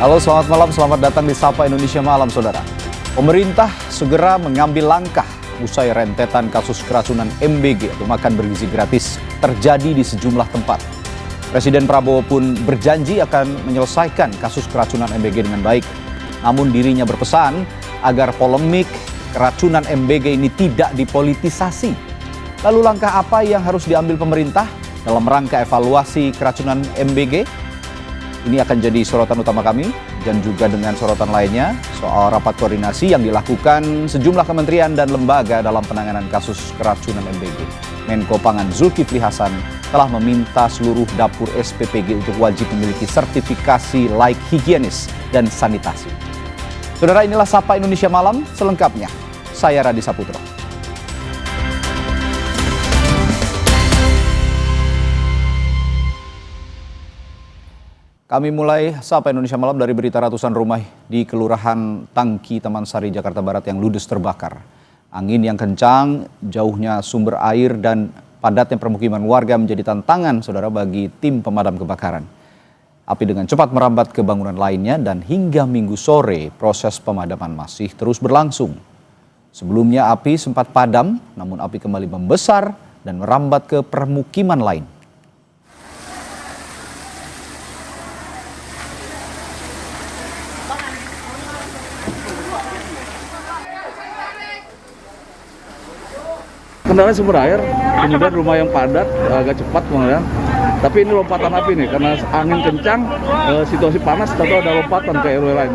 Halo, selamat malam, selamat datang di Sapa Indonesia Malam, Saudara. Pemerintah segera mengambil langkah usai rentetan kasus keracunan MBG atau makan bergizi gratis terjadi di sejumlah tempat. Presiden Prabowo pun berjanji akan menyelesaikan kasus keracunan MBG dengan baik. Namun dirinya berpesan agar polemik keracunan MBG ini tidak dipolitisasi. Lalu langkah apa yang harus diambil pemerintah dalam rangka evaluasi keracunan MBG? Ini akan jadi sorotan utama kami dan juga dengan sorotan lainnya soal rapat koordinasi yang dilakukan sejumlah kementerian dan lembaga dalam penanganan kasus keracunan MBG. Menko Pangan Zulkifli Hasan telah meminta seluruh dapur SPPG untuk wajib memiliki sertifikasi layak higienis dan sanitasi. Saudara, inilah Sapa Indonesia Malam selengkapnya. Saya Radi Saputro. Kami mulai Sapa Indonesia Malam dari berita ratusan rumah di Kelurahan Tangki, Taman Sari, Jakarta Barat yang ludes terbakar. Angin yang kencang, jauhnya sumber air dan padatnya permukiman warga menjadi tantangan, saudara, bagi tim pemadam kebakaran. Api dengan cepat merambat ke bangunan lainnya dan hingga Minggu sore proses pemadaman masih terus berlangsung. Sebelumnya api sempat padam, namun api kembali membesar dan merambat ke permukiman lain. Kendala sumber air, kemudian rumah yang padat, agak cepat kemudian. Tapi ini lompatan api nih, karena angin kencang, situasi panas, tentu ada lompatan ke RW lain.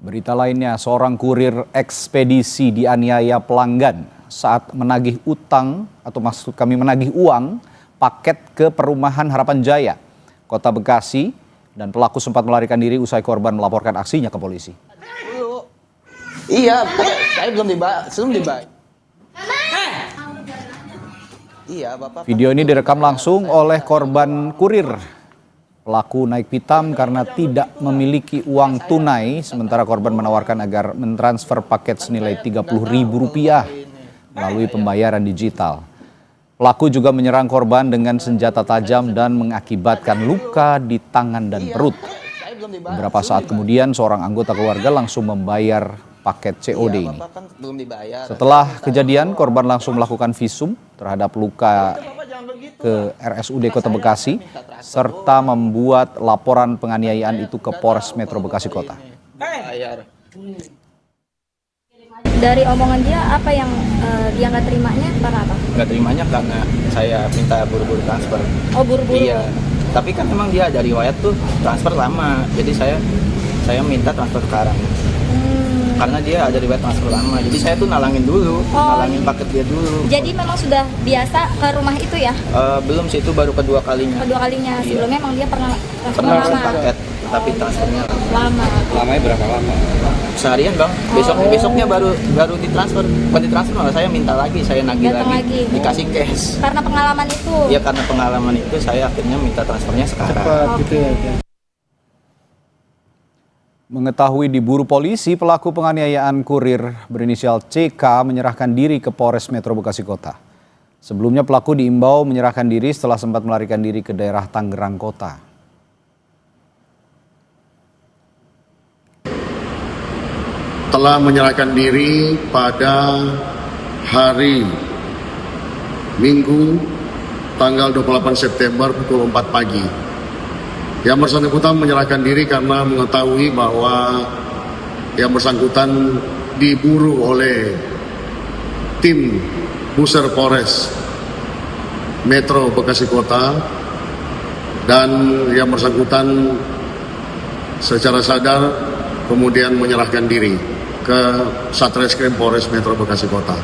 Berita lainnya, seorang kurir ekspedisi dianiaya pelanggan saat menagih utang atau maksud kami menagih uang paket ke perumahan Harapan Jaya, Kota Bekasi, dan pelaku sempat melarikan diri usai korban melaporkan aksinya ke polisi. Iya, saya belum dibayar. Iya, Bapak. Video ini direkam langsung oleh korban kurir. Pelaku naik pitam karena tidak memiliki uang tunai, sementara korban menawarkan agar mentransfer paket senilai Rp30.000 melalui pembayaran digital. Pelaku juga menyerang korban dengan senjata tajam dan mengakibatkan luka di tangan dan perut. Beberapa saat kemudian seorang anggota keluarga langsung membayar paket COD ini. Setelah kejadian, korban langsung melakukan visum terhadap luka ke RSUD Kota Bekasi serta membuat laporan penganiayaan itu ke Polres Metro Bekasi Kota. Dari omongan dia, apa yang dia nggak terimanya karena apa? Nggak terimanya karena saya minta buru-buru transfer. Oh, buru-buru? Iya, tapi kan memang dia ada riwayat tuh transfer lama, jadi saya minta transfer sekarang. Karena dia ada riwayat transfer lama, jadi saya tuh nalangin dulu, nalangin paket dia dulu. Jadi memang sudah biasa ke rumah itu ya? Belum sih, itu baru kedua kalinya. Kedua kalinya, sebelumnya emang dia pernah Pernah paket, tapi transfernya lama. Lamanya berapa lama? Seharian bang, besoknya baru ditransfer. Bukan ditransfer, malah saya minta lagi, saya nagih lagi, dikasih cash. Karena pengalaman itu? Iya, karena pengalaman itu saya akhirnya minta transfernya sekarang. Cepat gitu ya. Mengetahui diburu polisi, pelaku penganiayaan kurir berinisial CK menyerahkan diri ke Polres Metro Bekasi Kota. Sebelumnya pelaku diimbau menyerahkan diri setelah sempat melarikan diri ke daerah Tangerang Kota. Telah menyerahkan diri pada hari Minggu tanggal 28 September pukul 4 pagi. Yang bersangkutan menyerahkan diri karena mengetahui bahwa yang bersangkutan diburu oleh tim Buser Polres Metro Bekasi Kota dan yang bersangkutan secara sadar kemudian menyerahkan diri ke Satreskrim Polres Metro Bekasi Kota.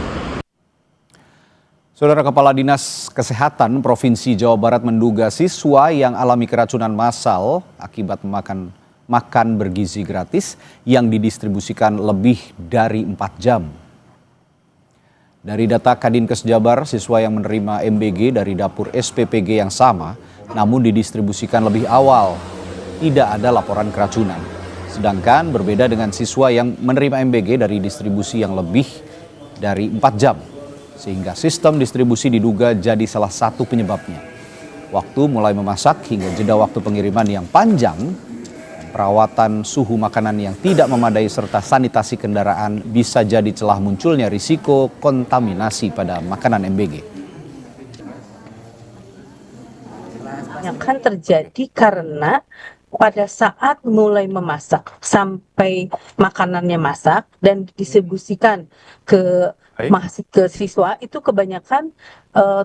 Saudara, Kepala Dinas Kesehatan Provinsi Jawa Barat menduga siswa yang alami keracunan massal akibat makan bergizi gratis yang didistribusikan lebih dari 4 jam. Dari data Kadinkes Jabar, siswa yang menerima MBG dari dapur SPPG yang sama namun didistribusikan lebih awal, tidak ada laporan keracunan. Sedangkan berbeda dengan siswa yang menerima MBG dari distribusi yang lebih dari 4 jam. Sehingga sistem distribusi diduga jadi salah satu penyebabnya. Waktu mulai memasak hingga jeda waktu pengiriman yang panjang perawatan suhu makanan yang tidak memadai serta sanitasi kendaraan bisa jadi celah munculnya risiko kontaminasi pada makanan MBG. Akan terjadi karena pada saat mulai memasak sampai makanannya masak dan didistribusikan ke siswa itu kebanyakan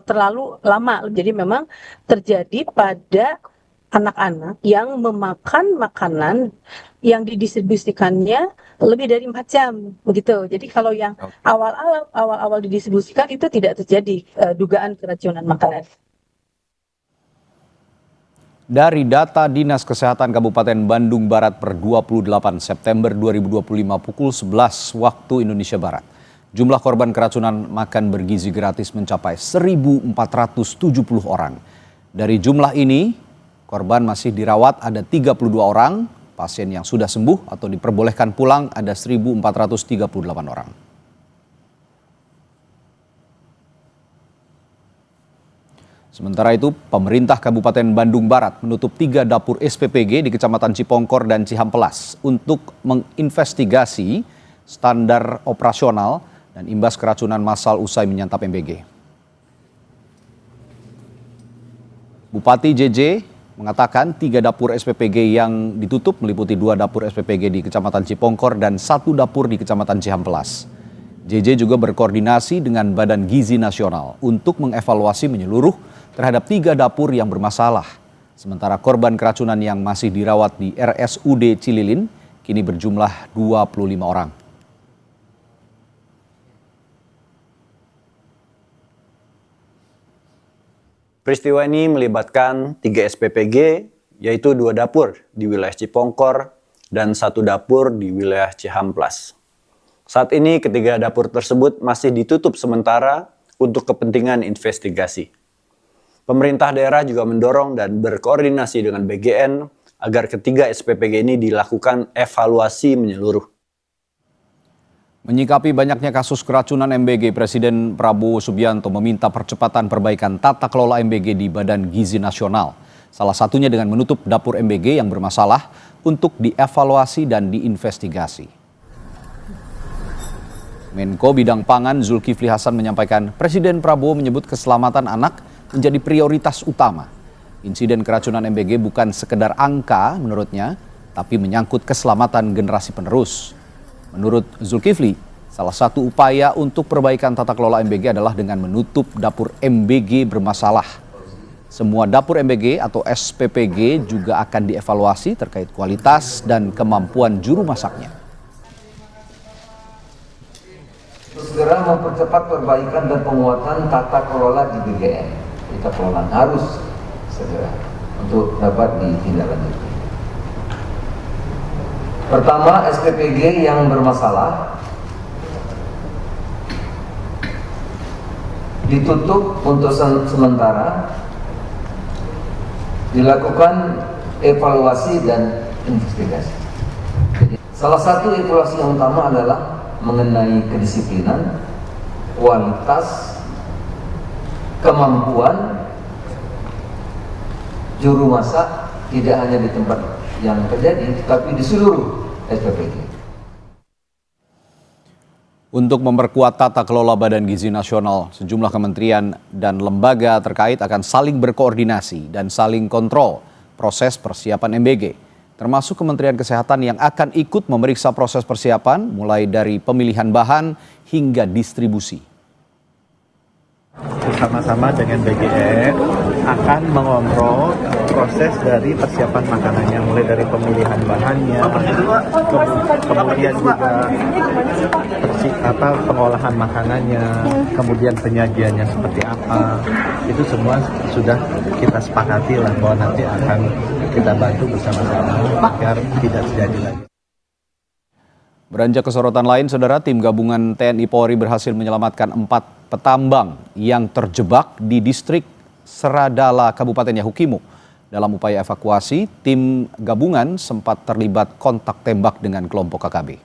terlalu lama. Jadi memang terjadi pada anak-anak yang memakan makanan yang didistribusikannya lebih dari 4 jam begitu. Jadi kalau yang awal-awal didistribusikan itu tidak terjadi dugaan keracunan makanan. Dari data Dinas Kesehatan Kabupaten Bandung Barat per 28 September 2025 pukul 11 waktu Indonesia Barat, jumlah korban keracunan makan bergizi gratis mencapai 1.470 orang. Dari jumlah ini, korban masih dirawat ada 32 orang, pasien yang sudah sembuh atau diperbolehkan pulang ada 1.438 orang. Sementara itu, pemerintah Kabupaten Bandung Barat menutup 3 dapur SPPG di Kecamatan Cipongkor dan Cihampelas untuk menginvestigasi standar operasional dan imbas keracunan massal usai menyantap MBG. Bupati JJ mengatakan 3 dapur SPPG yang ditutup meliputi 2 dapur SPPG di Kecamatan Cipongkor dan 1 dapur di Kecamatan Cihampelas. JJ juga berkoordinasi dengan Badan Gizi Nasional untuk mengevaluasi menyeluruh terhadap 3 dapur yang bermasalah. Sementara korban keracunan yang masih dirawat di RSUD Cililin kini berjumlah 25 orang. Peristiwa ini melibatkan 3 SPPG, yaitu 2 dapur di wilayah Cipongkor dan 1 dapur di wilayah Cihampelas. Saat ini ketiga dapur tersebut masih ditutup sementara untuk kepentingan investigasi. Pemerintah daerah juga mendorong dan berkoordinasi dengan BGN agar ketiga SPPG ini dilakukan evaluasi menyeluruh. Menyikapi banyaknya kasus keracunan MBG, Presiden Prabowo Subianto meminta percepatan perbaikan tata kelola MBG di Badan Gizi Nasional. Salah satunya dengan menutup dapur MBG yang bermasalah untuk dievaluasi dan diinvestigasi. Menko Bidang Pangan Zulkifli Hasan menyampaikan Presiden Prabowo menyebut keselamatan anak menjadi prioritas utama. Insiden keracunan MBG bukan sekedar angka menurutnya, tapi menyangkut keselamatan generasi penerus. Menurut Zulkifli, salah satu upaya untuk perbaikan tata kelola MBG adalah dengan menutup dapur MBG bermasalah. Semua dapur MBG atau SPPG juga akan dievaluasi terkait kualitas dan kemampuan juru masaknya. Segera mempercepat perbaikan dan penguatan tata kelola di BGN. Tata kelola harus segera untuk dapat ditindaklanjuti. Pertama, SPPG yang bermasalah ditutup untuk sementara, dilakukan evaluasi dan investigasi. Jadi, salah satu evaluasi yang utama adalah mengenai kedisiplinan, kualitas, kemampuan juru masak tidak hanya di tempat yang terjadi, tapi di seluruh SPPG. Untuk memperkuat tata kelola Badan Gizi Nasional, sejumlah kementerian dan lembaga terkait akan saling berkoordinasi dan saling kontrol proses persiapan MBG, termasuk Kementerian Kesehatan yang akan ikut memeriksa proses persiapan mulai dari pemilihan bahan hingga distribusi. Bersama-sama dengan BGN akan mengontrol proses dari persiapan makanannya, mulai dari pemilihan bahannya, kemudian juga pengolahan makanannya, kemudian penyajiannya seperti apa. Itu semua sudah kita sepakati lah bahwa nanti akan kita bantu bersama-sama agar tidak terjadi lagi. Beranjak ke sorotan lain, saudara, tim gabungan TNI Polri berhasil menyelamatkan 4 petambang yang terjebak di distrik Seradala, Kabupaten Yahukimo. Dalam upaya evakuasi, tim gabungan sempat terlibat kontak tembak dengan kelompok KKB.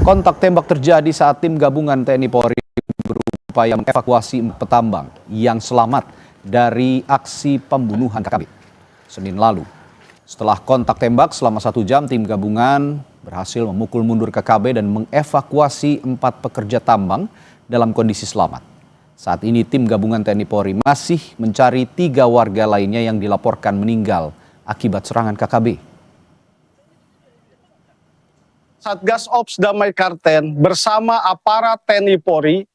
Kontak tembak terjadi saat tim gabungan TNI Polri berupaya mengevakuasi petambang yang selamat dari aksi pembunuhan KKB Senin lalu. Setelah kontak tembak selama 1 jam, tim gabungan berhasil memukul mundur KKB dan mengevakuasi 4 pekerja tambang dalam kondisi selamat. Saat ini tim gabungan TNI Polri masih mencari 3 warga lainnya yang dilaporkan meninggal akibat serangan KKB. Satgas Ops Damai Karten bersama aparat TNI Polri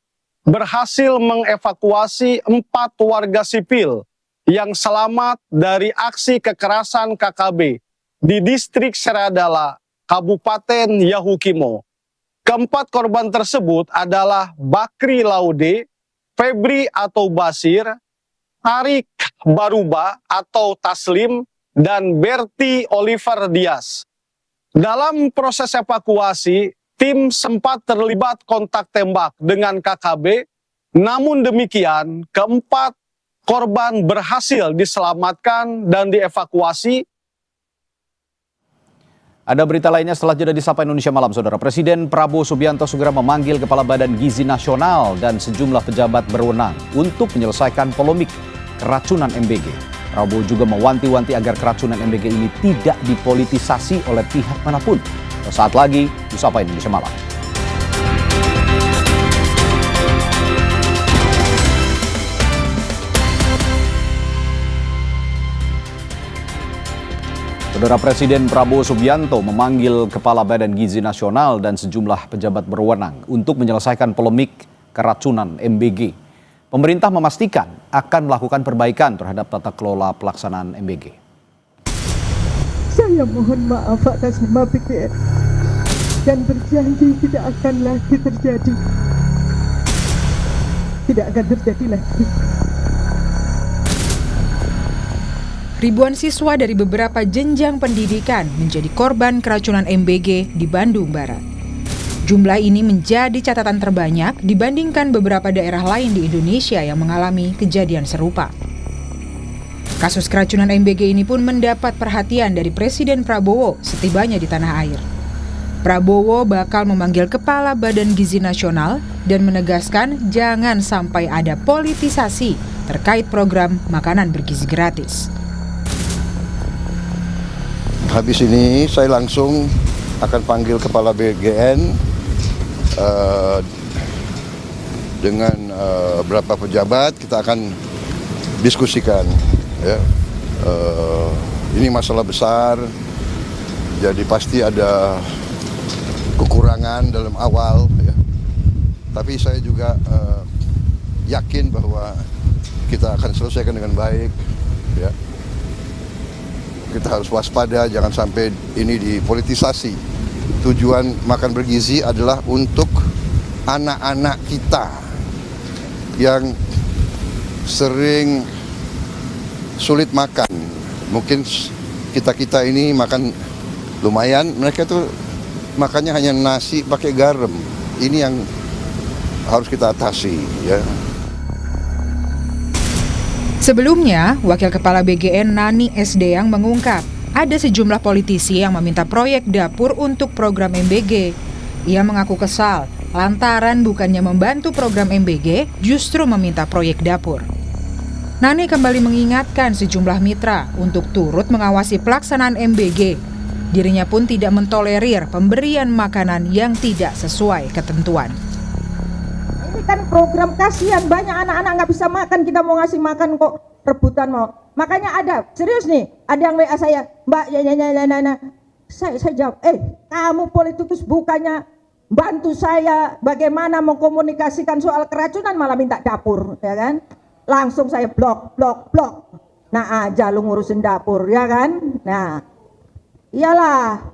berhasil mengevakuasi 4 warga sipil yang selamat dari aksi kekerasan KKB di distrik Seradala, Kabupaten Yahukimo. Keempat korban tersebut adalah Bakri Laude, Febri atau Basir, Tarik Baruba atau Taslim, dan Berti Oliver Dias. Dalam proses evakuasi, tim sempat terlibat kontak tembak dengan KKB, namun demikian keempat korban berhasil diselamatkan dan dievakuasi. Ada berita lainnya setelah jeda di Sapa Indonesia Malam, Saudara. Presiden Prabowo Subianto segera memanggil Kepala Badan Gizi Nasional dan sejumlah pejabat berwenang untuk menyelesaikan polemik keracunan MBG. Prabowo juga mewanti-wanti agar keracunan MBG ini tidak dipolitisasi oleh pihak manapun. Saat lagi di Sapa Indonesia Malam. Saudara, Presiden Prabowo Subianto memanggil Kepala Badan Gizi Nasional dan sejumlah pejabat berwenang untuk menyelesaikan polemik keracunan MBG. Pemerintah memastikan akan melakukan perbaikan terhadap tata kelola pelaksanaan MBG. Saya mohon maaf atas nama BGN dan berjanji tidak akan lagi terjadi. Tidak akan terjadi lagi. Ribuan siswa dari beberapa jenjang pendidikan menjadi korban keracunan MBG di Bandung Barat. Jumlah ini menjadi catatan terbanyak dibandingkan beberapa daerah lain di Indonesia yang mengalami kejadian serupa. Kasus keracunan MBG ini pun mendapat perhatian dari Presiden Prabowo setibanya di tanah air. Prabowo bakal memanggil Kepala Badan Gizi Nasional dan menegaskan jangan sampai ada politisasi terkait program makanan bergizi gratis. Habis ini saya langsung akan panggil Kepala BGN dengan beberapa pejabat, kita akan diskusikan. Ya. Ini masalah besar, jadi pasti ada kekurangan dalam awal. Ya. Tapi saya juga yakin bahwa kita akan selesaikan dengan baik. Ya. Kita harus waspada, jangan sampai ini dipolitisasi. Tujuan makan bergizi adalah untuk anak-anak kita yang sering sulit makan. Mungkin kita ini makan lumayan, mereka tuh makannya hanya nasi pakai garam. Ini yang harus kita atasi, ya. Sebelumnya, Wakil Kepala BGN Nani Esdeyang mengungkap ada sejumlah politisi yang meminta proyek dapur untuk program MBG. Ia mengaku kesal lantaran bukannya membantu program MBG, justru meminta proyek dapur. Nani kembali mengingatkan sejumlah mitra untuk turut mengawasi pelaksanaan MBG. Dirinya pun tidak mentolerir pemberian makanan yang tidak sesuai ketentuan. Ini kan program, kasihan banyak anak-anak nggak bisa makan, kita mau ngasih makan kok rebutan mau. Makanya ada, serius nih, ada yang WA saya, Mbak, saya jawab, kamu politikus bukannya bantu saya bagaimana mengkomunikasikan soal keracunan, malah minta dapur, ya kan? Langsung saya blok. Nah aja lu ngurusin dapur, ya kan? Nah, iyalah,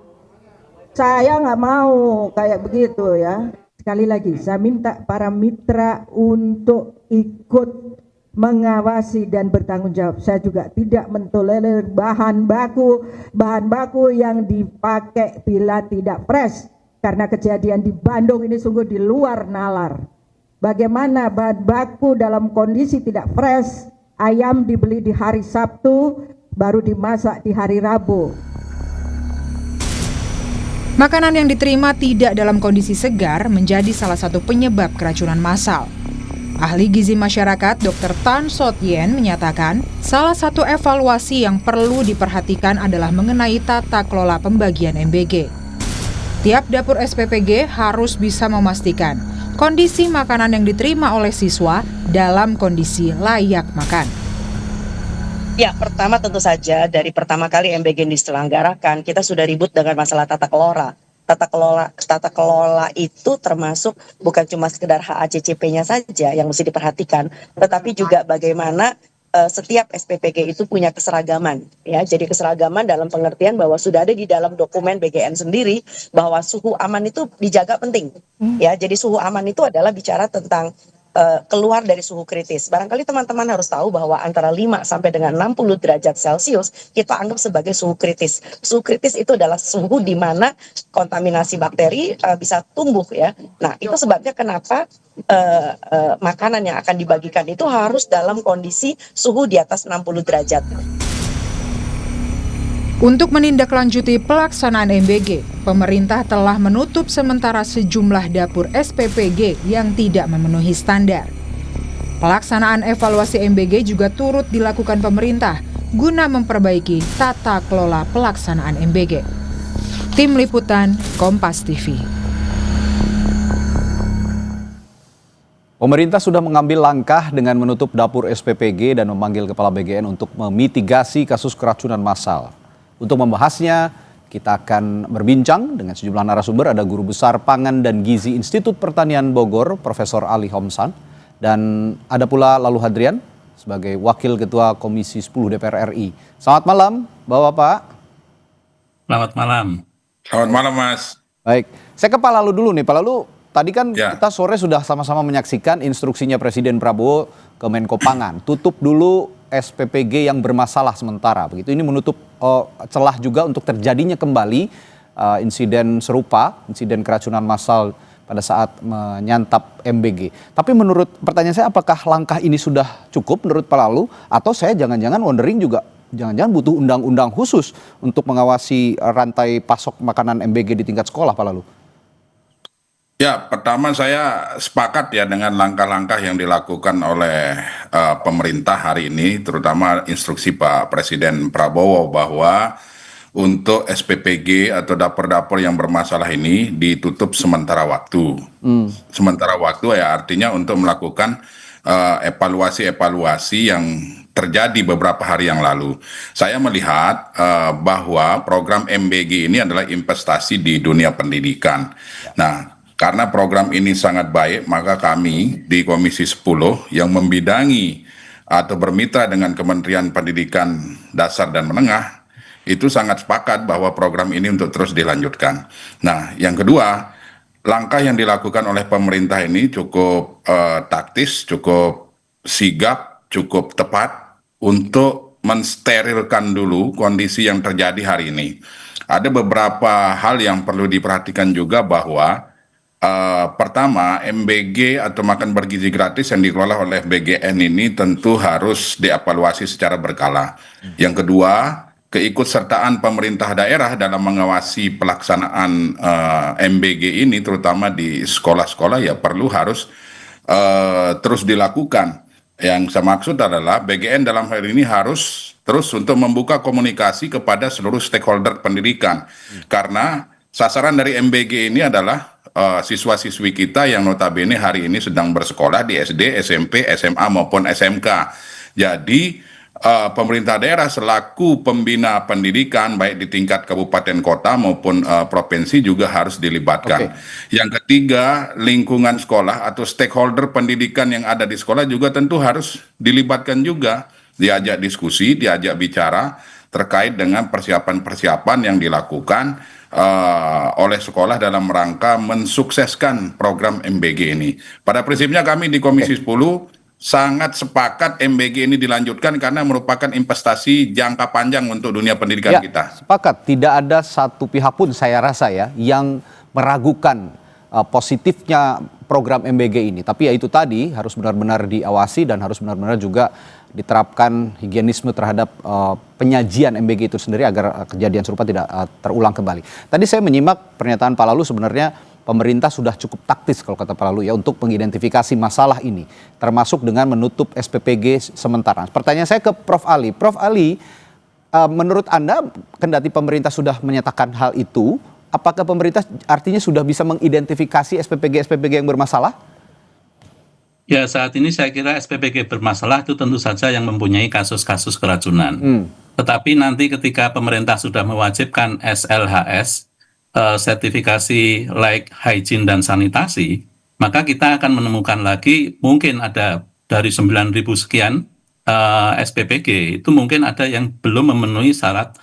saya nggak mau kayak begitu ya. Sekali lagi, saya minta para mitra untuk ikut mengawasi dan bertanggung jawab. Saya juga tidak mentolerir bahan baku yang dipakai bila tidak fresh, karena kejadian di Bandung ini sungguh di luar nalar. Bagaimana bahan baku dalam kondisi tidak fresh, ayam dibeli di hari Sabtu baru dimasak di hari Rabu. Makanan yang diterima tidak dalam kondisi segar menjadi salah satu penyebab keracunan massal. Ahli gizi masyarakat Dr. Tan Sot Yen menyatakan, salah satu evaluasi yang perlu diperhatikan adalah mengenai tata kelola pembagian MBG. Tiap dapur SPPG harus bisa memastikan kondisi makanan yang diterima oleh siswa dalam kondisi layak makan. Ya, pertama tentu saja dari pertama kali MBG diselenggarakan, kita sudah ribut dengan masalah tata kelola. Tata kelola itu termasuk bukan cuma sekedar HACCP-nya saja yang mesti diperhatikan, tetapi juga bagaimana setiap SPPG itu punya keseragaman, ya. Jadi keseragaman dalam pengertian bahwa sudah ada di dalam dokumen BGN sendiri bahwa suhu aman itu dijaga penting, ya. Jadi suhu aman itu adalah bicara tentang keluar dari suhu kritis. Barangkali teman-teman harus tahu bahwa antara 5 sampai dengan 60 derajat Celcius kita anggap sebagai suhu kritis. Suhu kritis itu adalah suhu di mana kontaminasi bakteri bisa tumbuh, ya. Nah, itu sebabnya kenapa makanan yang akan dibagikan itu harus dalam kondisi suhu di atas 60 derajat. Untuk menindaklanjuti pelaksanaan MBG, pemerintah telah menutup sementara sejumlah dapur SPPG yang tidak memenuhi standar. Pelaksanaan evaluasi MBG juga turut dilakukan pemerintah guna memperbaiki tata kelola pelaksanaan MBG. Tim Liputan, Kompas TV. Pemerintah sudah mengambil langkah dengan menutup dapur SPPG dan memanggil Kepala BGN untuk memitigasi kasus keracunan massal. Untuk membahasnya, kita akan berbincang dengan sejumlah narasumber. Ada Guru Besar Pangan dan Gizi Institut Pertanian Bogor, Profesor Ali Homsan. Dan ada pula Lalu Hadrian sebagai Wakil Ketua Komisi 10 DPR RI. Selamat malam, Bapak-Bapak. Selamat malam. Selamat malam, Mas. Baik, saya ke Pak Lalu dulu nih. Pak Lalu, tadi kan kita sore sudah sama-sama menyaksikan instruksinya Presiden Prabowo ke Menko Pangan. Tutup dulu SPPG yang bermasalah sementara. Begitu, ini menutup celah juga untuk terjadinya kembali insiden serupa, insiden keracunan massal pada saat menyantap MBG. Tapi menurut pertanyaan saya, apakah langkah ini sudah cukup menurut Pak Lalu? Atau saya jangan-jangan wondering juga, jangan-jangan butuh undang-undang khusus untuk mengawasi rantai pasok makanan MBG di tingkat sekolah, Pak Lalu? Ya, pertama saya sepakat ya dengan langkah-langkah yang dilakukan oleh pemerintah hari ini, terutama instruksi Pak Presiden Prabowo bahwa untuk SPPG atau dapur-dapur yang bermasalah ini ditutup sementara waktu. Sementara waktu ya artinya untuk melakukan evaluasi-evaluasi yang terjadi beberapa hari yang lalu. Saya melihat bahwa program MBG ini adalah investasi di dunia pendidikan. Nah, karena program ini sangat baik, maka kami di Komisi 10 yang membidangi atau bermitra dengan Kementerian Pendidikan Dasar dan Menengah, itu sangat sepakat bahwa program ini untuk terus dilanjutkan. Nah, yang kedua, langkah yang dilakukan oleh pemerintah ini cukup taktis, cukup sigap, cukup tepat untuk mensterilkan dulu kondisi yang terjadi hari ini. Ada beberapa hal yang perlu diperhatikan juga bahwa pertama, MBG atau makan bergizi gratis yang dikelola oleh BGN ini tentu harus dievaluasi secara berkala. Yang kedua, keikutsertaan pemerintah daerah dalam mengawasi pelaksanaan MBG ini, terutama di sekolah-sekolah, ya harus terus dilakukan. Yang saya maksud adalah BGN dalam hal ini harus terus untuk membuka komunikasi kepada seluruh stakeholder pendidikan. Karena sasaran dari MBG ini adalah siswa-siswi kita yang notabene hari ini sedang bersekolah di SD, SMP, SMA maupun SMK. Jadi pemerintah daerah selaku pembina pendidikan baik di tingkat kabupaten kota maupun provinsi juga harus dilibatkan. Yang ketiga, lingkungan sekolah atau stakeholder pendidikan yang ada di sekolah juga tentu harus dilibatkan juga, diajak diskusi, diajak bicara terkait dengan persiapan-persiapan yang dilakukan oleh sekolah dalam rangka mensukseskan program MBG ini. Pada prinsipnya kami di Komisi 10 sangat sepakat MBG ini dilanjutkan karena merupakan investasi jangka panjang untuk dunia pendidikan kita. Sepakat, tidak ada satu pihak pun saya rasa ya yang meragukan positifnya program MBG ini. Tapi ya itu tadi, harus benar-benar diawasi dan harus benar-benar juga diterapkan higienisme terhadap penyajian MBG itu sendiri agar kejadian serupa tidak terulang kembali. Tadi saya menyimak pernyataan Pak Lalu, sebenarnya pemerintah sudah cukup taktis kalau kata Pak Lalu ya untuk mengidentifikasi masalah ini, termasuk dengan menutup SPPG sementara. Pertanyaan saya ke Prof. Ali. Prof. Ali, menurut Anda, kendati pemerintah sudah menyatakan hal itu, apakah pemerintah artinya sudah bisa mengidentifikasi SPPG yang bermasalah? Ya, saat ini saya kira SPPG bermasalah itu tentu saja yang mempunyai kasus-kasus keracunan. Tetapi nanti ketika pemerintah sudah mewajibkan SLHS, sertifikasi layak hygiene dan sanitasi, maka kita akan menemukan lagi mungkin ada dari 9.000 sekian SPPG itu mungkin ada yang belum memenuhi syarat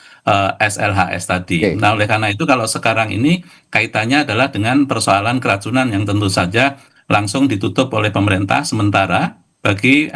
SLHS tadi. Nah, oleh karena itu kalau sekarang ini kaitannya adalah dengan persoalan keracunan yang tentu saja langsung ditutup oleh pemerintah sementara bagi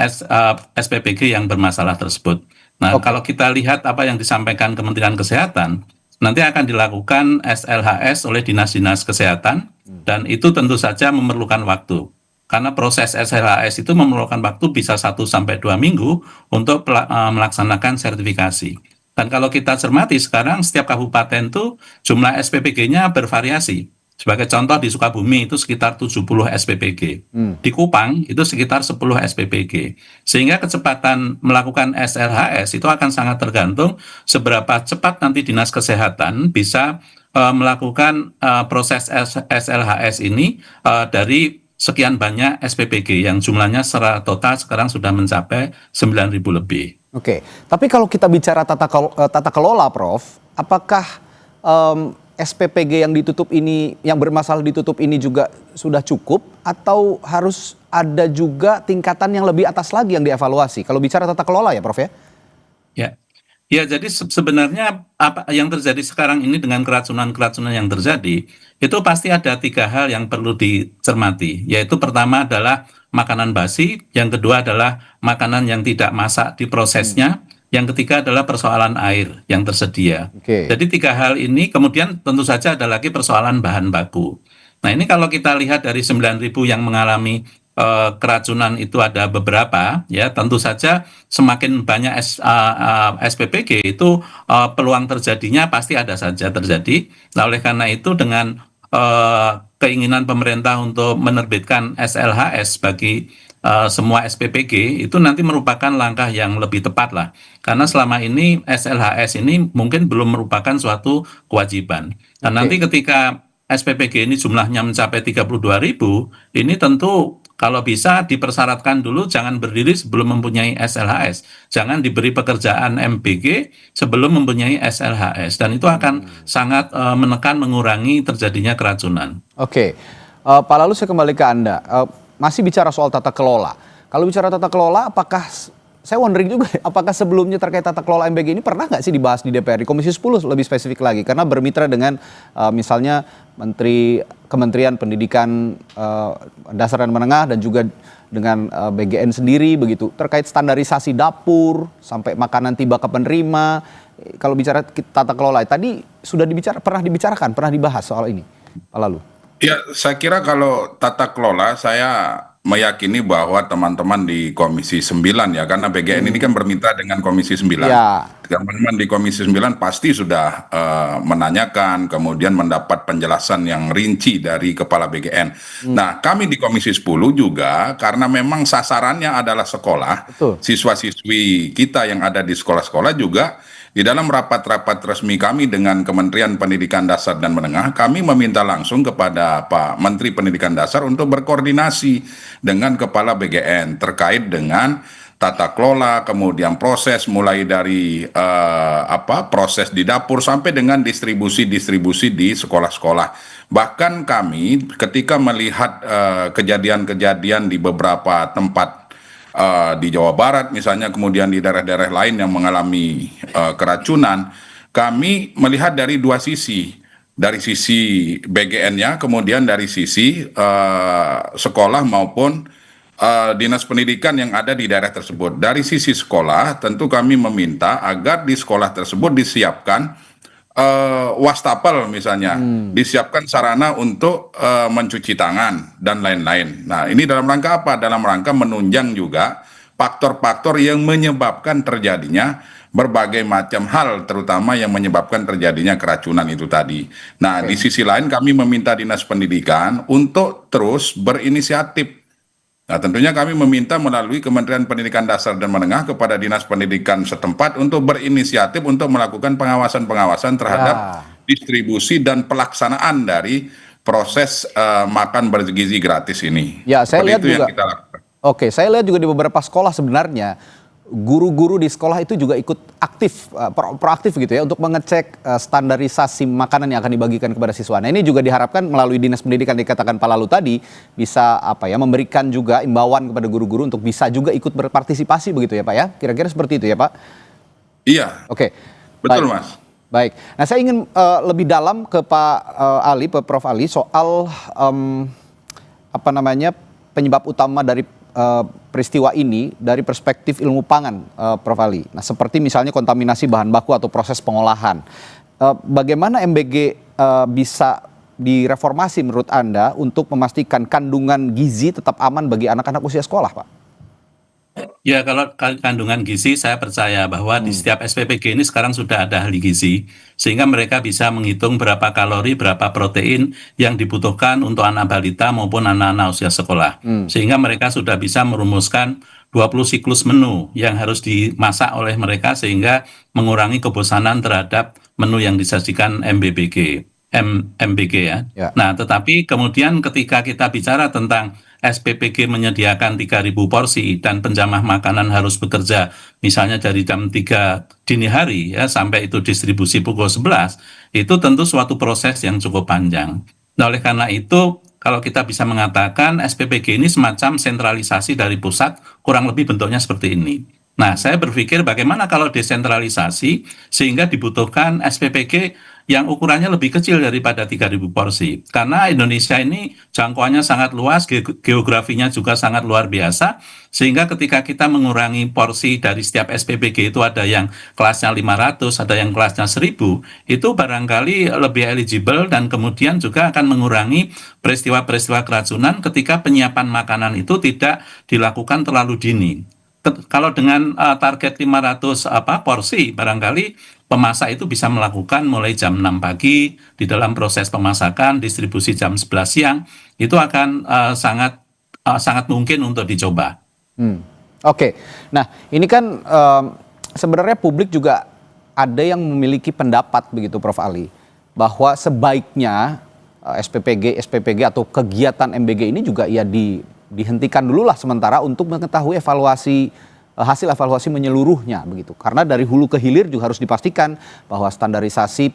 SPPG yang bermasalah tersebut. Nah, kalau kita lihat apa yang disampaikan Kementerian Kesehatan, nanti akan dilakukan SLHS oleh dinas-dinas kesehatan dan itu tentu saja memerlukan waktu. Karena proses SLHS itu memerlukan waktu bisa 1 sampai 2 minggu untuk melaksanakan sertifikasi. Dan kalau kita cermati sekarang setiap kabupaten itu jumlah SPPG-nya bervariasi. Sebagai contoh di Sukabumi itu sekitar 70 SPPG. Di Kupang itu sekitar 10 SPPG. Sehingga kecepatan melakukan SLHS itu akan sangat tergantung seberapa cepat nanti Dinas Kesehatan bisa melakukan proses SLHS ini dari sekian banyak SPPG yang jumlahnya secara total sekarang sudah mencapai 9.000 lebih. Oke, tapi kalau kita bicara tata kelola, Prof, apakah SPPG yang ditutup ini, yang bermasalah ditutup ini juga sudah cukup atau harus ada juga tingkatan yang lebih atas lagi yang dievaluasi? Kalau bicara tata kelola ya, Prof ya? Ya, jadi sebenarnya apa yang terjadi sekarang ini dengan keracunan-keracunan yang terjadi, itu pasti ada 3 hal yang perlu dicermati, yaitu pertama adalah makanan basi, yang kedua adalah makanan yang tidak masak di prosesnya, yang ketiga adalah persoalan air yang tersedia. Jadi 3 hal ini, kemudian tentu saja ada lagi persoalan bahan baku. Nah, ini kalau kita lihat dari 9.000 yang mengalami keracunan itu ada beberapa, ya tentu saja semakin banyak SPPG itu peluang terjadinya pasti ada saja terjadi. Nah, oleh karena itu dengan keinginan pemerintah untuk menerbitkan SLHS bagi semua SPPG itu nanti merupakan langkah yang lebih tepat lah. Karena selama ini SLHS ini mungkin belum merupakan suatu kewajiban. Dan nanti ketika SPPG ini jumlahnya mencapai 32.000, ini tentu kalau bisa dipersyaratkan dulu jangan berdiri sebelum mempunyai SLHS. Jangan diberi pekerjaan MBG sebelum mempunyai SLHS. Dan itu akan sangat menekan, mengurangi terjadinya keracunan. Oke, Pak Lalu saya kembali ke Anda. Masih bicara soal tata kelola. Kalau bicara tata kelola, apakah, saya wondering juga, apakah sebelumnya terkait tata kelola MBG ini pernah nggak sih dibahas di DPR, di Komisi 10 lebih spesifik lagi? Karena bermitra dengan misalnya Kementerian Pendidikan Dasar dan Menengah dan juga dengan BGN sendiri begitu, terkait standarisasi dapur sampai makanan tiba ke penerima. Kalau bicara tata kelola, tadi sudah pernah dibahas soal ini, Pak Lalu. Ya, saya kira kalau tata kelola, saya meyakini bahwa teman-teman di Komisi 9 ya, karena BGN ini kan bermitra dengan Komisi 9. Teman-teman di Komisi 9 pasti sudah menanyakan, kemudian mendapat penjelasan yang rinci dari Kepala BGN. Nah, kami di Komisi 10 juga, karena memang sasarannya adalah sekolah, siswa-siswi kita yang ada di sekolah-sekolah juga, di dalam rapat-rapat resmi kami dengan Kementerian Pendidikan Dasar dan Menengah, kami meminta langsung kepada Pak Menteri Pendidikan Dasar untuk berkoordinasi dengan Kepala BGN terkait dengan tata kelola, kemudian proses mulai dari proses di dapur sampai dengan distribusi di sekolah-sekolah. Bahkan kami ketika melihat kejadian-kejadian di beberapa tempat di Jawa Barat misalnya, kemudian di daerah-daerah lain yang mengalami keracunan, kami melihat dari 2 sisi. Dari sisi BGN-nya, kemudian dari sisi sekolah maupun dinas pendidikan yang ada di daerah tersebut. Dari sisi sekolah, tentu kami meminta agar di sekolah tersebut disiapkan wastafel misalnya, disiapkan sarana untuk mencuci tangan dan lain-lain. Nah, ini dalam rangka apa? Dalam rangka menunjang juga faktor-faktor yang menyebabkan terjadinya berbagai macam hal, terutama yang menyebabkan terjadinya keracunan itu tadi. Nah, di sisi lain kami meminta Dinas Pendidikan untuk terus berinisiatif. Nah, tentunya kami meminta melalui Kementerian Pendidikan Dasar dan Menengah kepada Dinas Pendidikan setempat untuk berinisiatif untuk melakukan pengawasan-pengawasan terhadap distribusi dan pelaksanaan dari proses makan bergizi gratis ini. Ya, saya lihat Seperti itu juga. yang kita lakukan. Oke, saya lihat juga di beberapa sekolah sebenarnya guru-guru di sekolah itu juga ikut aktif, proaktif gitu ya, untuk mengecek standarisasi makanan yang akan dibagikan kepada siswa. Nah, ini juga diharapkan melalui Dinas Pendidikan dikatakan Pak Lalu tadi bisa memberikan juga imbauan kepada guru-guru untuk bisa juga ikut berpartisipasi begitu ya Pak ya. Kira-kira seperti itu ya Pak? Iya. Oke. Betul, Baik. Mas. Baik. Nah, saya ingin lebih dalam ke Pak Ali, Prof Ali soal penyebab utama dari peristiwa ini dari perspektif ilmu pangan, Prof Ali. Nah, seperti misalnya kontaminasi bahan baku atau proses pengolahan. Bagaimana MBG bisa direformasi menurut Anda untuk memastikan kandungan gizi tetap aman bagi anak-anak usia sekolah, Pak? Ya, kalau kandungan gizi saya percaya bahwa di setiap SPPG ini sekarang sudah ada ahli gizi, sehingga mereka bisa menghitung berapa kalori, berapa protein yang dibutuhkan untuk anak balita maupun anak-anak usia sekolah. Sehingga mereka sudah bisa merumuskan 20 siklus menu yang harus dimasak oleh mereka sehingga mengurangi kebosanan terhadap menu yang disajikan MBG ya. Nah, tetapi kemudian ketika kita bicara tentang SPPG menyediakan 3.000 porsi dan penjamah makanan harus bekerja misalnya dari jam 3 dini hari ya sampai itu distribusi pukul 11, itu tentu suatu proses yang cukup panjang. Nah, oleh karena itu kalau kita bisa mengatakan SPPG ini semacam sentralisasi dari pusat, kurang lebih bentuknya seperti ini. Nah, saya berpikir bagaimana kalau desentralisasi sehingga dibutuhkan SPPG yang ukurannya lebih kecil daripada 3.000 porsi. Karena Indonesia ini jangkauannya sangat luas, geografinya juga sangat luar biasa, sehingga ketika kita mengurangi porsi dari setiap SPPG itu ada yang kelasnya 500, ada yang kelasnya 1.000, itu barangkali lebih eligible dan kemudian juga akan mengurangi peristiwa-peristiwa keracunan ketika penyiapan makanan itu tidak dilakukan terlalu dini. Kalau dengan target 500 porsi, barangkali pemasak itu bisa melakukan mulai jam 6 pagi, di dalam proses pemasakan, distribusi jam 11 siang, itu akan sangat mungkin untuk dicoba. Oke. Nah, ini kan sebenarnya publik juga ada yang memiliki pendapat begitu Prof Ali, bahwa sebaiknya SPPG atau kegiatan MBG ini juga ya dihentikan dulu lah sementara untuk mengetahui hasil evaluasi menyeluruhnya begitu. Karena dari hulu ke hilir juga harus dipastikan bahwa standarisasi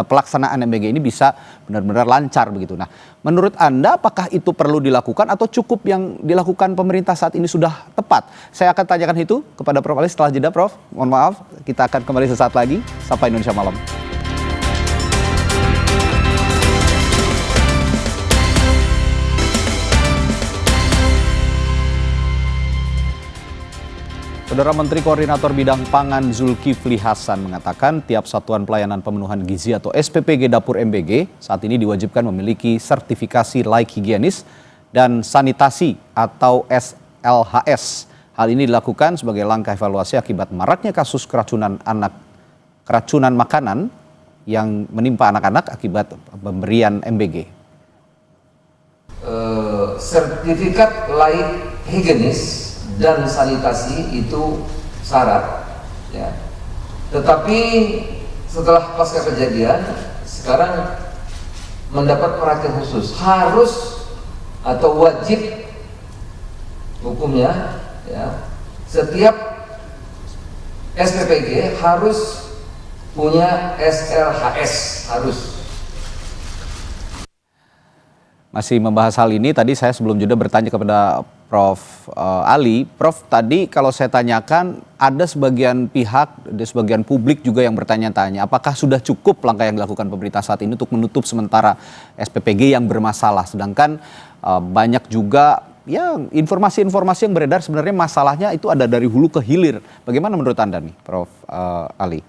pelaksanaan MBG ini bisa benar-benar lancar begitu. Nah, menurut Anda apakah itu perlu dilakukan atau cukup yang dilakukan pemerintah saat ini sudah tepat? Saya akan tanyakan itu kepada Prof Ali setelah jeda, Prof. Mohon maaf, kita akan kembali sesaat lagi. Sapa Indonesia Malam. Saudara Menteri Koordinator Bidang Pangan Zulkifli Hasan mengatakan tiap satuan pelayanan pemenuhan gizi atau SPPG Dapur MBG saat ini diwajibkan memiliki sertifikasi layak higienis dan sanitasi atau SLHS. Hal ini dilakukan sebagai langkah evaluasi akibat maraknya kasus keracunan makanan yang menimpa anak-anak akibat pemberian MBG. Sertifikat layak higienis dan sanitasi itu syarat ya. Tetapi setelah pasca kejadian sekarang mendapat perhatian khusus, harus atau wajib hukumnya ya, setiap SPPG harus punya SLHS, harus. Masih membahas hal ini, tadi saya sebelum jeda bertanya kepada Prof. Ali. Prof, tadi kalau saya tanyakan, ada sebagian pihak, ada sebagian publik juga yang bertanya-tanya, apakah sudah cukup langkah yang dilakukan pemerintah saat ini untuk menutup sementara SPPG yang bermasalah. Sedangkan banyak juga ya informasi-informasi yang beredar sebenarnya masalahnya itu ada dari hulu ke hilir. Bagaimana menurut Anda nih, Prof. Ali?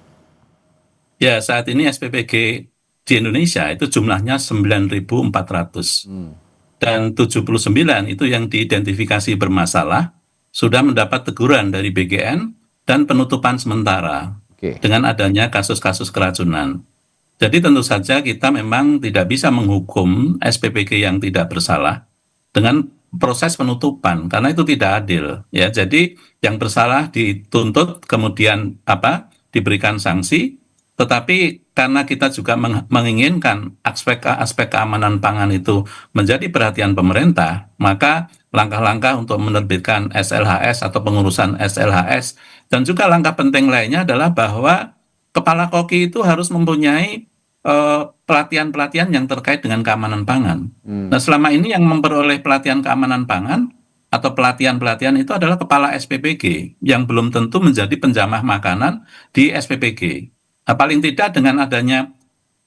Ya, saat ini SPPG di Indonesia itu jumlahnya 9.400 dan 79 itu yang diidentifikasi bermasalah sudah mendapat teguran dari BGN dan penutupan sementara. dengan adanya kasus-kasus keracunan. Jadi tentu saja kita memang tidak bisa menghukum SPPG yang tidak bersalah dengan proses penutupan karena itu tidak adil ya. Jadi yang bersalah dituntut kemudian diberikan sanksi, tetapi karena kita juga menginginkan aspek keamanan pangan itu menjadi perhatian pemerintah, maka langkah-langkah untuk menerbitkan SLHS atau pengurusan SLHS dan juga langkah penting lainnya adalah bahwa kepala koki itu harus mempunyai pelatihan-pelatihan yang terkait dengan keamanan pangan. Nah, selama ini yang memperoleh pelatihan keamanan pangan atau pelatihan-pelatihan itu adalah kepala SPPG yang belum tentu menjadi penjamah makanan di SPPG. Nah, paling tidak dengan adanya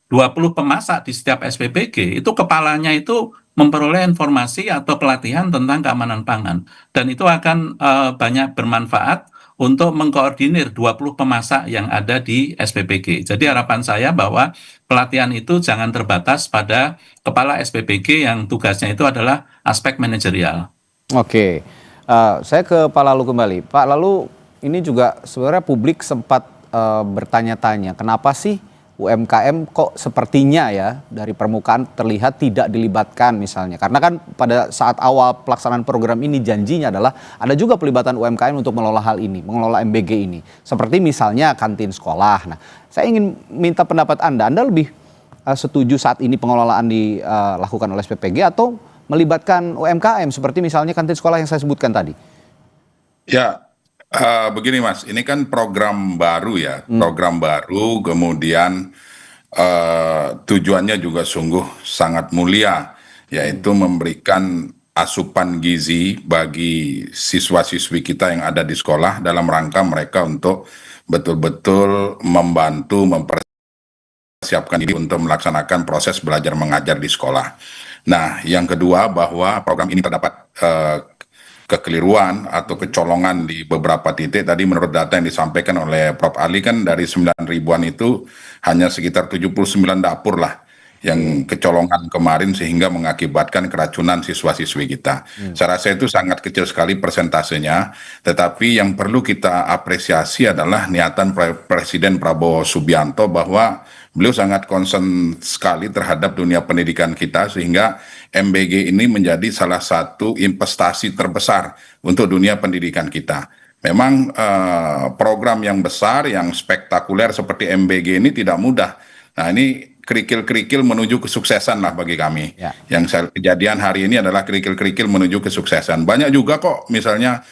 20 pemasak di setiap SPPG, itu kepalanya itu memperoleh informasi atau pelatihan tentang keamanan pangan. Dan itu akan banyak bermanfaat untuk mengkoordinir 20 pemasak yang ada di SPPG. Jadi harapan saya bahwa pelatihan itu jangan terbatas pada kepala SPPG yang tugasnya itu adalah aspek manajerial. Oke, saya ke Pak Lalu kembali. Pak Lalu, ini juga sebenarnya publik sempat bertanya-tanya, kenapa sih UMKM kok sepertinya ya dari permukaan terlihat tidak dilibatkan misalnya. Karena kan pada saat awal pelaksanaan program ini janjinya adalah ada juga pelibatan UMKM untuk mengelola hal ini, mengelola MBG ini. Seperti misalnya kantin sekolah. Nah, saya ingin minta pendapat Anda lebih setuju saat ini pengelolaan dilakukan oleh SPPG atau melibatkan UMKM seperti misalnya kantin sekolah yang saya sebutkan tadi? Ya, begini Mas, ini kan program baru ya, program baru kemudian tujuannya juga sungguh sangat mulia, yaitu memberikan asupan gizi bagi siswa-siswi kita yang ada di sekolah dalam rangka mereka untuk betul-betul membantu mempersiapkan diri untuk melaksanakan proses belajar mengajar di sekolah. Nah, yang kedua bahwa program ini terdapat kekeliruan atau kecolongan di beberapa titik. Tadi menurut data yang disampaikan oleh Prof. Ali kan dari 9 ribuan itu hanya sekitar 79 dapur lah yang kecolongan kemarin sehingga mengakibatkan keracunan siswa-siswi kita. Saya rasa itu sangat kecil sekali persentasenya, tetapi yang perlu kita apresiasi adalah niatan Presiden Prabowo Subianto bahwa beliau sangat concern sekali terhadap dunia pendidikan kita sehingga MBG ini menjadi salah satu investasi terbesar untuk dunia pendidikan kita. Memang program yang besar, yang spektakuler seperti MBG ini tidak mudah. Nah, ini kerikil-kerikil menuju kesuksesan lah bagi kami. Yang kejadian hari ini adalah kerikil-kerikil menuju kesuksesan. Banyak juga kok misalnya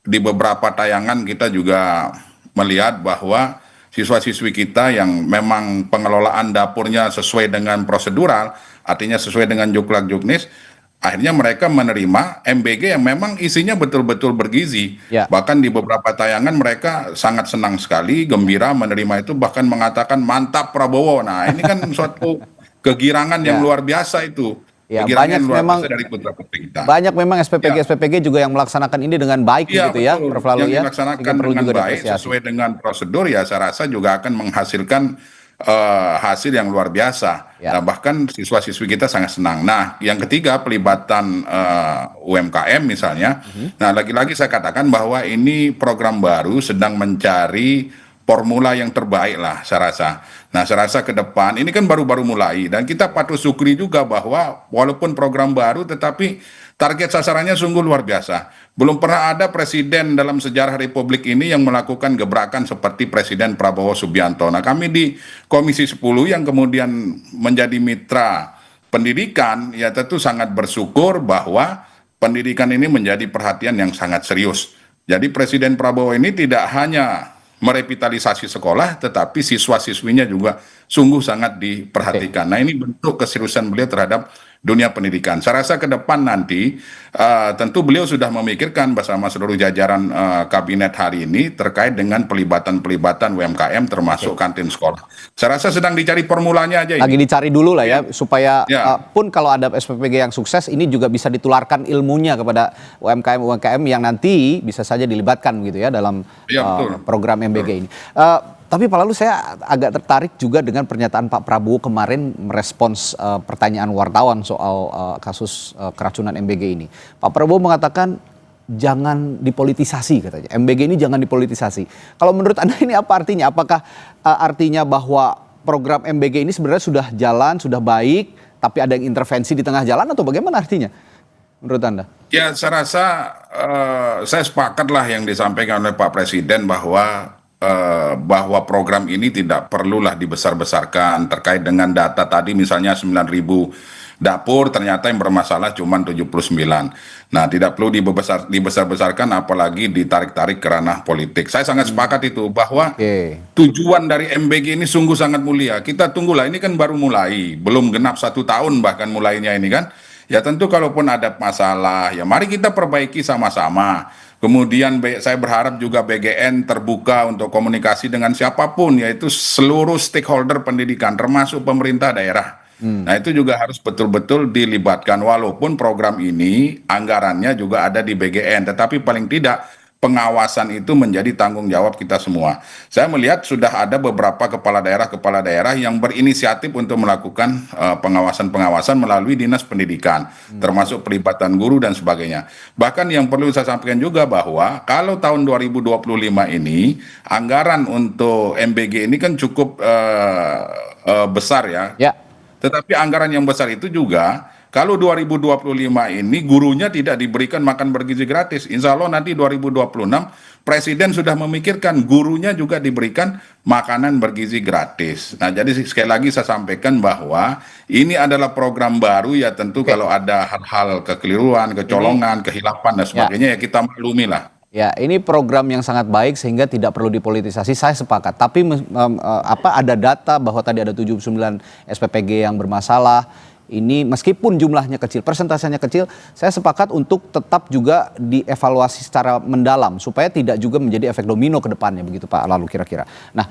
di beberapa tayangan kita juga melihat bahwa siswa-siswi kita yang memang pengelolaan dapurnya sesuai dengan prosedural, artinya sesuai dengan juklak-juknis, akhirnya mereka menerima MBG yang memang isinya betul-betul bergizi. Bahkan di beberapa tayangan mereka sangat senang sekali, gembira menerima itu, bahkan mengatakan mantap Prabowo. Nah, ini kan suatu kegirangan yang luar biasa itu. Ya, banyak memang dari putra-putri kita. Banyak memang SPPG juga yang melaksanakan ini dengan baik gitu ya, Prof. Lalu ya. Yang dilaksanakan dengan baik sesuai dengan prosedur ya, saya rasa juga akan menghasilkan hasil yang luar biasa. Nah, bahkan siswa-siswi kita sangat senang. Nah, yang ketiga pelibatan UMKM misalnya. Nah, lagi-lagi saya katakan bahwa ini program baru sedang mencari formula yang terbaik lah saya rasa. Nah, saya rasa ke depan ini kan baru-baru mulai dan kita patut syukuri juga bahwa walaupun program baru tetapi target sasarannya sungguh luar biasa. Belum pernah ada presiden dalam sejarah Republik ini yang melakukan gebrakan seperti Presiden Prabowo Subianto. Nah, kami di Komisi 10 yang kemudian menjadi mitra pendidikan ya tentu sangat bersyukur bahwa pendidikan ini menjadi perhatian yang sangat serius. Jadi Presiden Prabowo ini tidak hanya merevitalisasi sekolah, tetapi siswa-siswinya juga sungguh sangat diperhatikan. Nah, ini bentuk keseriusan beliau terhadap dunia pendidikan. Saya rasa ke depan nanti tentu beliau sudah memikirkan bersama seluruh jajaran kabinet hari ini terkait dengan pelibatan UMKM termasuk kantin sekolah. Saya rasa sedang dicari formulanya aja ini. Lagi dicari dulu lah ya, supaya pun kalau ada SPPG yang sukses ini juga bisa ditularkan ilmunya kepada UMKM yang nanti bisa saja dilibatkan gitu ya dalam program MBG ini. Tapi Pak Lalu saya agak tertarik juga dengan pernyataan Pak Prabowo kemarin merespons pertanyaan wartawan soal kasus keracunan MBG ini. Pak Prabowo mengatakan jangan dipolitisasi katanya. MBG ini jangan dipolitisasi. Kalau menurut Anda ini apa artinya? Apakah artinya bahwa program MBG ini sebenarnya sudah jalan, sudah baik, tapi ada yang intervensi di tengah jalan atau bagaimana artinya menurut Anda? Ya, saya rasa saya sepakatlah yang disampaikan oleh Pak Presiden bahwa program ini tidak perlulah dibesar-besarkan terkait dengan data tadi misalnya 9.000 dapur ternyata yang bermasalah cuma 79. Nah, tidak perlu dibesar-besarkan apalagi ditarik-tarik ke ranah politik. Saya sangat sepakat itu bahwa tujuan dari MBG ini sungguh sangat mulia. Kita tunggulah, ini kan baru mulai, belum genap 1 tahun bahkan mulainya ini kan. Ya tentu kalaupun ada masalah, ya mari kita perbaiki sama-sama. Kemudian saya berharap juga BGN terbuka untuk komunikasi dengan siapapun, yaitu seluruh stakeholder pendidikan, termasuk pemerintah daerah. Nah itu juga harus betul-betul dilibatkan, walaupun program ini anggarannya juga ada di BGN, tetapi paling tidak pengawasan itu menjadi tanggung jawab kita semua. Saya melihat sudah ada beberapa kepala daerah yang berinisiatif untuk melakukan pengawasan-pengawasan melalui Dinas Pendidikan, termasuk pelibatan guru dan sebagainya. Bahkan yang perlu saya sampaikan juga bahwa kalau tahun 2025 ini anggaran untuk MBG ini kan cukup besar ya. Tetapi anggaran yang besar itu juga kalau 2025 ini gurunya tidak diberikan makan bergizi gratis. Insya Allah nanti 2026 Presiden sudah memikirkan gurunya juga diberikan makanan bergizi gratis. Nah jadi sekali lagi saya sampaikan bahwa ini adalah program baru ya tentu kalau ada hal-hal kekeliruan, kecolongan, kehilapan dan sebagainya ya kita maklumi lah. Ya, ini program yang sangat baik sehingga tidak perlu dipolitisasi, saya sepakat. Tapi ada data bahwa tadi ada 79 SPPG yang bermasalah. Ini meskipun jumlahnya kecil, persentasenya kecil, saya sepakat untuk tetap juga dievaluasi secara mendalam supaya tidak juga menjadi efek domino ke depannya, begitu Pak Lalu kira-kira. Nah,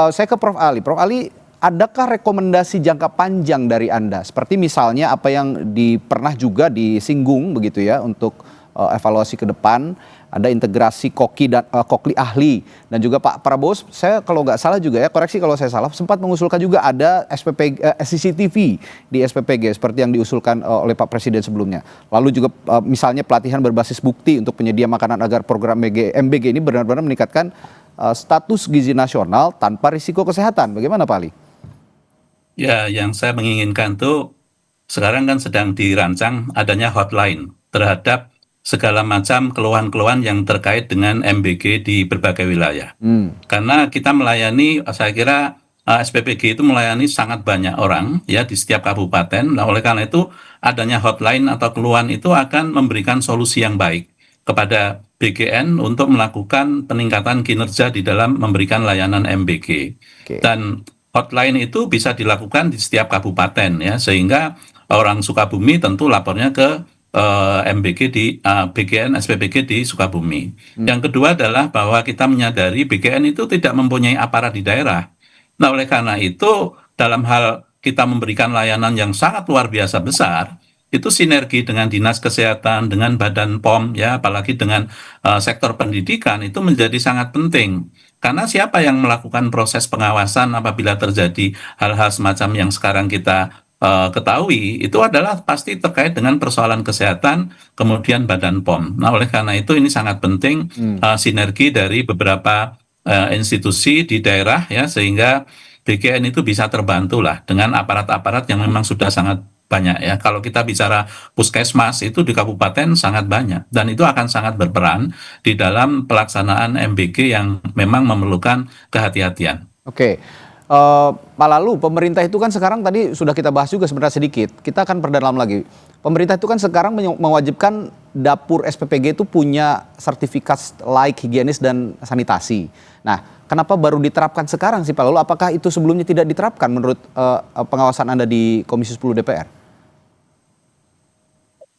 saya ke Prof. Ali. Prof. Ali, adakah rekomendasi jangka panjang dari Anda? Seperti misalnya apa yang pernah juga disinggung begitu ya untuk evaluasi ke depan, ada integrasi kokli ahli, dan juga Pak Prabowo, saya kalau nggak salah juga ya, koreksi kalau saya salah, sempat mengusulkan juga ada CCTV di SPPG seperti yang diusulkan oleh Pak Presiden sebelumnya. Lalu juga misalnya pelatihan berbasis bukti untuk penyedia makanan agar program MBG ini benar-benar meningkatkan status gizi nasional tanpa risiko kesehatan. Bagaimana Pak Ali? Ya, yang saya menginginkan tuh sekarang kan sedang dirancang adanya hotline terhadap segala macam keluhan-keluhan yang terkait dengan MBG di berbagai wilayah. Karena kita melayani, saya kira SPPG itu melayani sangat banyak orang ya di setiap kabupaten. Nah, oleh karena itu adanya hotline atau keluhan itu akan memberikan solusi yang baik kepada BGN untuk melakukan peningkatan kinerja di dalam memberikan layanan MBG. Dan hotline itu bisa dilakukan di setiap kabupaten ya, sehingga orang Sukabumi tentu lapornya ke MBG di BGN SPPG di Sukabumi. Yang kedua adalah bahwa kita menyadari BGN itu tidak mempunyai aparat di daerah. Nah, oleh karena itu dalam hal kita memberikan layanan yang sangat luar biasa besar, itu sinergi dengan Dinas Kesehatan, dengan Badan POM ya, apalagi dengan sektor pendidikan itu menjadi sangat penting. Karena siapa yang melakukan proses pengawasan apabila terjadi hal-hal semacam yang sekarang kita ketahui, itu adalah pasti terkait dengan persoalan kesehatan, kemudian Badan POM. Nah, oleh karena itu ini sangat penting sinergi dari beberapa institusi di daerah ya, sehingga BGN itu bisa terbantu lah dengan aparat-aparat yang memang sudah sangat banyak ya. Kalau kita bicara puskesmas itu di kabupaten sangat banyak, dan itu akan sangat berperan di dalam pelaksanaan MBG yang memang memerlukan kehati-hatian. Oke. Pak Lalu, pemerintah itu kan sekarang tadi sudah kita bahas juga sebenarnya sedikit, kita akan perdalam lagi. Pemerintah itu kan sekarang mewajibkan dapur SPPG itu punya sertifikat layak higienis dan sanitasi. Nah, kenapa baru diterapkan sekarang sih Pak Lalu? Apakah itu sebelumnya tidak diterapkan menurut pengawasan Anda di Komisi 10 DPR?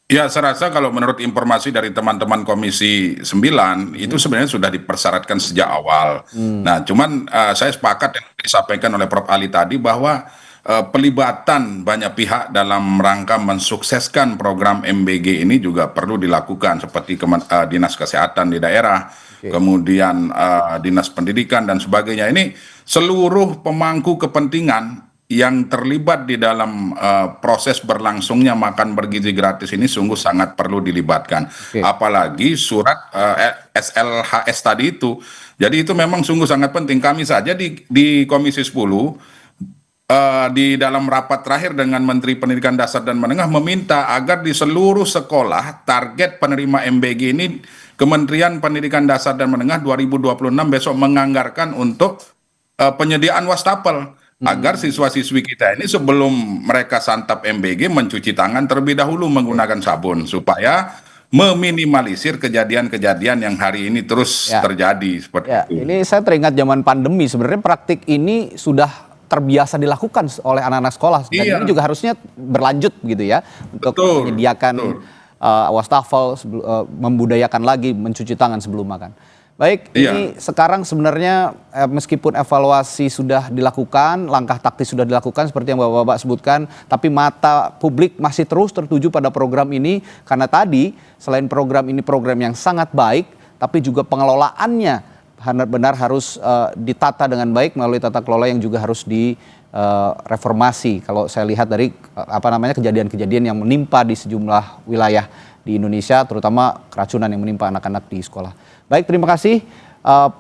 Ya, saya rasa kalau menurut informasi dari teman-teman Komisi 9, itu sebenarnya sudah dipersyaratkan sejak awal. Nah, cuman saya sepakat yang disampaikan oleh Prof. Ali tadi bahwa pelibatan banyak pihak dalam rangka mensukseskan program MBG ini juga perlu dilakukan, seperti Dinas Kesehatan di daerah, kemudian Dinas Pendidikan dan sebagainya. Ini seluruh pemangku kepentingan yang terlibat di dalam proses berlangsungnya makan bergizi gratis ini sungguh sangat perlu dilibatkan. Apalagi surat SLHS tadi itu. Jadi itu memang sungguh sangat penting. Kami saja di Komisi 10 di dalam rapat terakhir dengan Menteri Pendidikan Dasar dan Menengah meminta agar di seluruh sekolah target penerima MBG ini Kementerian Pendidikan Dasar dan Menengah 2026 besok menganggarkan untuk penyediaan wastafel. Agar siswa-siswi kita ini sebelum mereka santap MBG mencuci tangan terlebih dahulu menggunakan sabun supaya meminimalisir kejadian-kejadian yang hari ini terus terjadi seperti itu. Ini saya teringat zaman pandemi, sebenarnya praktik ini sudah terbiasa dilakukan oleh anak-anak sekolah dan ini juga harusnya berlanjut gitu ya untuk menyediakan wastafel, membudayakan lagi mencuci tangan sebelum makan. Baik, ini sekarang sebenarnya meskipun evaluasi sudah dilakukan, langkah taktis sudah dilakukan seperti yang Bapak-Bapak sebutkan, tapi mata publik masih terus tertuju pada program ini karena tadi selain program ini program yang sangat baik, tapi juga pengelolaannya benar-benar harus ditata dengan baik melalui tata kelola yang juga harus direformasi. Kalau saya lihat dari kejadian-kejadian yang menimpa di sejumlah wilayah di Indonesia, terutama keracunan yang menimpa anak-anak di sekolah. Baik, terima kasih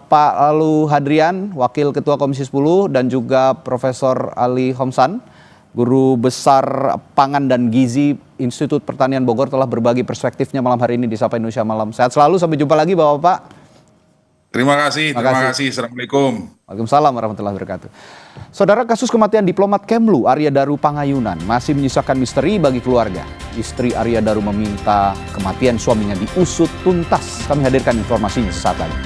Pak Lalu Hadrian, Wakil Ketua Komisi 10 dan juga Profesor Ali Homsan, Guru Besar Pangan dan Gizi Institut Pertanian Bogor telah berbagi perspektifnya malam hari ini di Sapa Indonesia Malam. Sehat selalu, sampai jumpa lagi Bapak-Bapak. Terima kasih. Assalamualaikum. Waalaikumsalam warahmatullahi wabarakatuh. Saudara, kasus kematian diplomat Kemlu Arya Daru Pangayunan masih menyisakan misteri bagi keluarga. Istri Arya Daru meminta kematian suaminya diusut tuntas. Kami hadirkan informasinya sesaat lagi.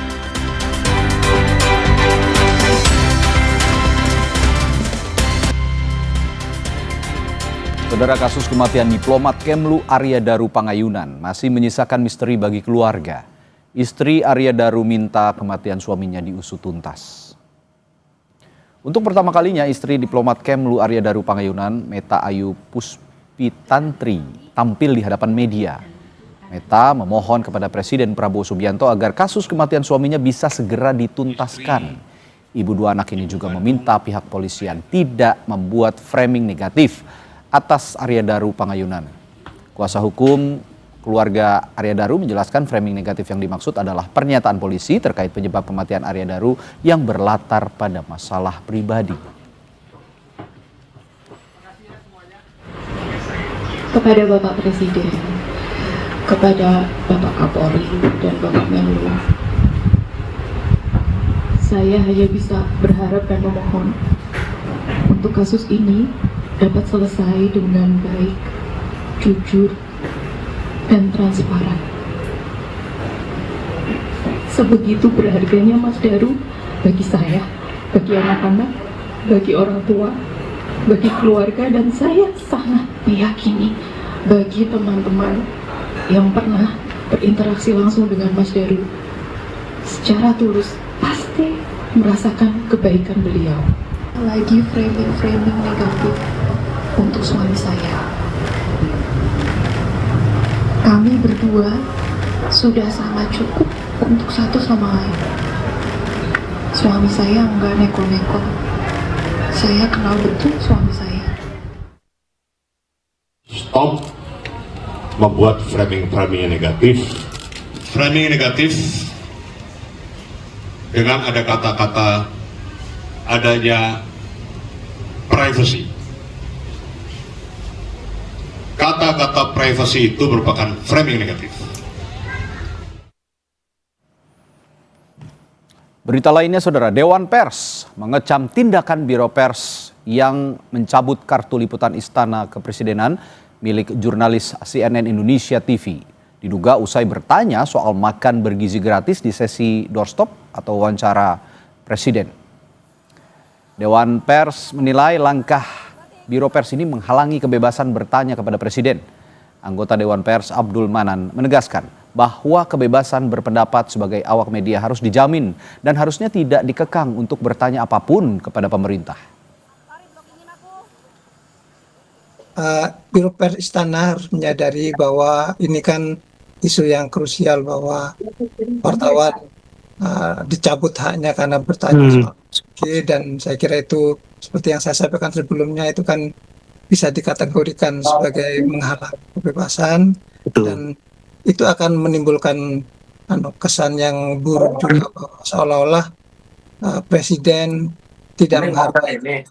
Saudara, kasus kematian diplomat Kemlu Arya Daru Pangayunan masih menyisakan misteri bagi keluarga. Istri Arya Daru minta kematian suaminya diusut tuntas. Untuk pertama kalinya istri diplomat Kemlu Arya Daru Pangayunan, Meta Ayu Puspitantri, tampil di hadapan media. Meta memohon kepada Presiden Prabowo Subianto agar kasus kematian suaminya bisa segera dituntaskan. Ibu dua anak ini juga meminta pihak polisian tidak membuat framing negatif atas Arya Daru Pangayunan. Kuasa hukum keluarga Arya Daru menjelaskan framing negatif yang dimaksud adalah pernyataan polisi terkait penyebab kematian Arya Daru yang berlatar pada masalah pribadi. Kepada Bapak Presiden, kepada Bapak Kapolri dan Bapak Menlu, saya hanya bisa berharap dan memohon untuk kasus ini dapat selesai dengan baik, jujur, dan transparan. Sebegitu berharganya Mas Daru bagi saya, bagi anak-anak, bagi orang tua, bagi keluarga, dan saya sangat meyakini bagi teman-teman yang pernah berinteraksi langsung dengan Mas Daru secara tulus pasti merasakan kebaikan beliau. Lagi framing negatif untuk suami saya. Kami berdua sudah sangat cukup untuk satu sama lain. Suami saya enggak neko-neko. Saya kenal betul suami saya. Stop membuat framing negatif. Framing negatif dengan ada kata-kata adanya privacy. Kata-kata privacy itu merupakan framing negatif. Berita lainnya, Saudara, Dewan Pers mengecam tindakan Biro Pers yang mencabut kartu liputan Istana Kepresidenan milik jurnalis CNN Indonesia TV. Diduga usai bertanya soal makan bergizi gratis di sesi doorstop atau wawancara Presiden. Dewan Pers menilai langkah Biro Pers ini menghalangi kebebasan bertanya kepada Presiden. Anggota Dewan Pers Abdul Manan menegaskan bahwa kebebasan berpendapat sebagai awak media harus dijamin dan harusnya tidak dikekang untuk bertanya apapun kepada pemerintah. Biro Pers Istana harus menyadari bahwa ini kan isu yang krusial, bahwa wartawan dicabut haknya karena bertanya soal Basuki, dan saya kira itu seperti yang saya sampaikan sebelumnya itu kan bisa dikategorikan sebagai menghalang kebebasan. Dan itu akan menimbulkan kesan yang buruk juga, bahwa seolah-olah presiden tidak menghargai.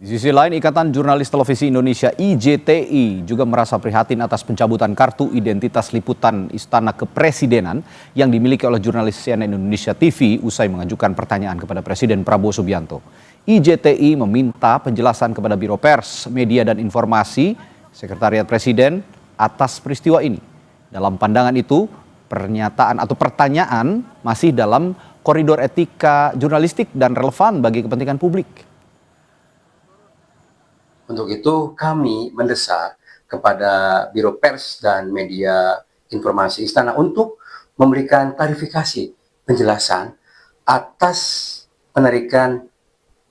Di sisi lain, Ikatan Jurnalis Televisi Indonesia IJTI juga merasa prihatin atas pencabutan kartu identitas liputan Istana Kepresidenan yang dimiliki oleh jurnalis CNN Indonesia TV usai mengajukan pertanyaan kepada Presiden Prabowo Subianto. IJTI meminta penjelasan kepada Biro Pers, Media dan Informasi, Sekretariat Presiden atas peristiwa ini. Dalam pandangan itu, pernyataan atau pertanyaan masih dalam koridor etika jurnalistik dan relevan bagi kepentingan publik. Untuk itu kami mendesak kepada Biro Pers dan Media Informasi Istana untuk memberikan klarifikasi penjelasan atas penarikan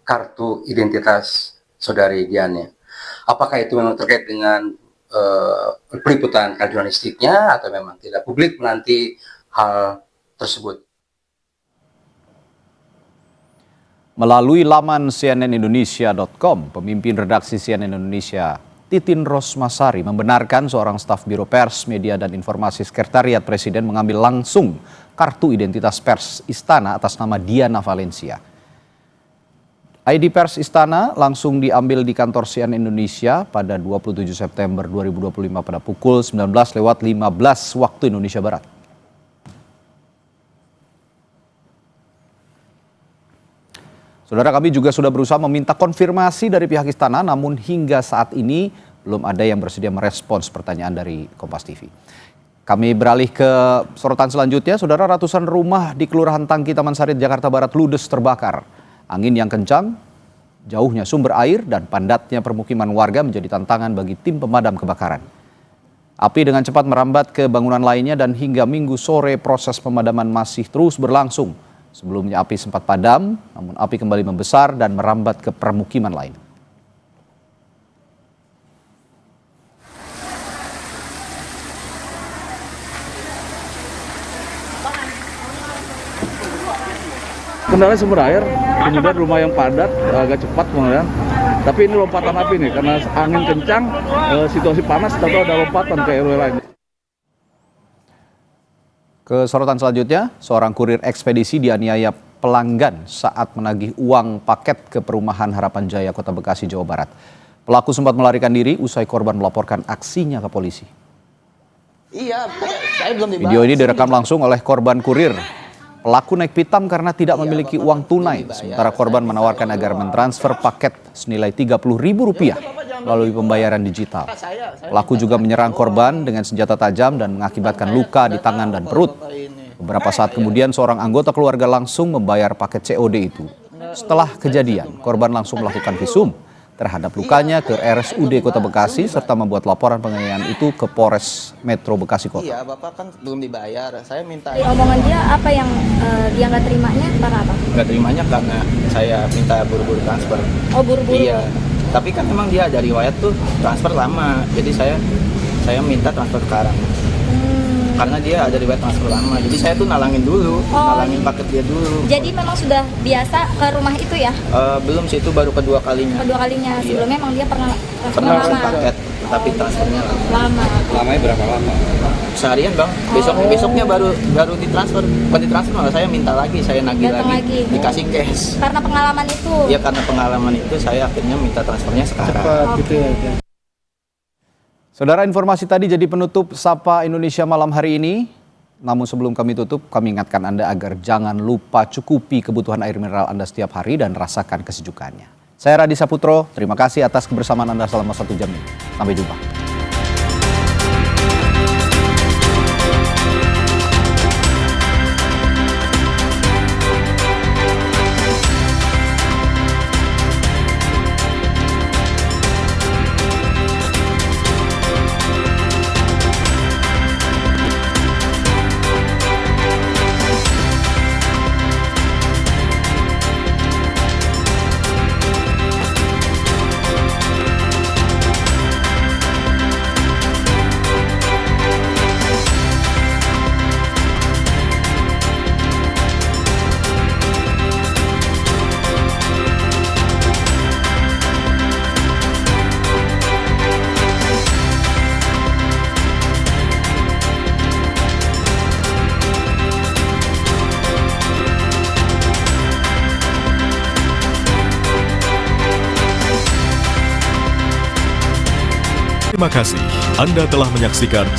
kartu identitas saudari Diane. Apakah itu memang terkait dengan peliputan jurnalistiknya atau memang tidak? Publik menanti hal tersebut. Melalui laman cnnindonesia.com, pemimpin redaksi CNN Indonesia Titin Rosmasari membenarkan seorang staf Biro Pers, Media dan Informasi Sekretariat Presiden mengambil langsung kartu identitas pers Istana atas nama Diana Valencia. ID Pers Istana langsung diambil di kantor CNN Indonesia pada 27 September 2025 pada pukul 19.15 waktu Indonesia Barat. Saudara, kami juga sudah berusaha meminta konfirmasi dari pihak Istana, namun hingga saat ini belum ada yang bersedia merespons pertanyaan dari Kompas TV. Kami beralih ke sorotan selanjutnya. Saudara, ratusan rumah di Kelurahan Tangki, Taman Sari, Jakarta Barat ludes terbakar. Angin yang kencang, jauhnya sumber air, dan padatnya permukiman warga menjadi tantangan bagi tim pemadam kebakaran. Api dengan cepat merambat ke bangunan lainnya dan hingga Minggu sore proses pemadaman masih terus berlangsung. Sebelumnya api sempat padam, namun api kembali membesar dan merambat ke permukiman lain. Kendala sumber air, kemudian rumah yang padat, agak cepat kemudian. Tapi ini lompatan api nih, karena angin kencang, situasi panas, tapi ada lompatan ke RW lain. Ke sorotan selanjutnya, seorang kurir ekspedisi dianiaya pelanggan saat menagih uang paket ke perumahan Harapan Jaya, Kota Bekasi, Jawa Barat. Pelaku sempat melarikan diri usai korban melaporkan aksinya ke polisi. Iya, saya belum dibalas. Video ini direkam langsung oleh korban kurir. Pelaku naik pitam karena tidak memiliki uang tunai, sementara korban menawarkan agar mentransfer paket senilai Rp30.000 melalui pembayaran digital. Pelaku juga menyerang korban dengan senjata tajam dan mengakibatkan luka di tangan dan perut. Beberapa saat kemudian seorang anggota keluarga langsung membayar paket COD itu. Setelah kejadian, korban langsung melakukan visum terhadap lukanya ke RSUD Kota Bekasi serta membuat laporan penganiayaan itu ke Polres Metro Bekasi Kota. Iya, Bapak kan belum dibayar. Saya minta. Dari omongan dia apa yang dia nggak terimanya karena apa? Nggak terimanya karena saya minta buru-buru transfer. Oh, buru-buru. Iya. Tapi kan memang dia ada riwayat tuh transfer lama. Jadi saya minta transfer sekarang. Karena dia ada riwayat transfer lama. Jadi saya tuh nalangin dulu, nalangin paket dia dulu. Jadi memang sudah biasa ke rumah itu ya? Belum sih, itu baru kedua kalinya. Kedua kalinya. Sebelumnya memang dia pernah transfer paket, tapi transfernya lama. Lamanya berapa lama? Seharian bang. Besoknya baru ditransfer. Bukan ditransfer, malah saya minta lagi, saya nagih lagi. Dikasih cash. Karena pengalaman itu? Iya, karena pengalaman itu saya akhirnya minta transfernya sekarang. Cepat gitu ya. Saudara, informasi tadi jadi penutup Sapa Indonesia malam hari ini. Namun sebelum kami tutup, kami ingatkan Anda agar jangan lupa cukupi kebutuhan air mineral Anda setiap hari dan rasakan kesejukannya. Saya Radi Saputro, terima kasih atas kebersamaan Anda selama 1 jam ini. Sampai jumpa. Terima kasih Anda telah menyaksikan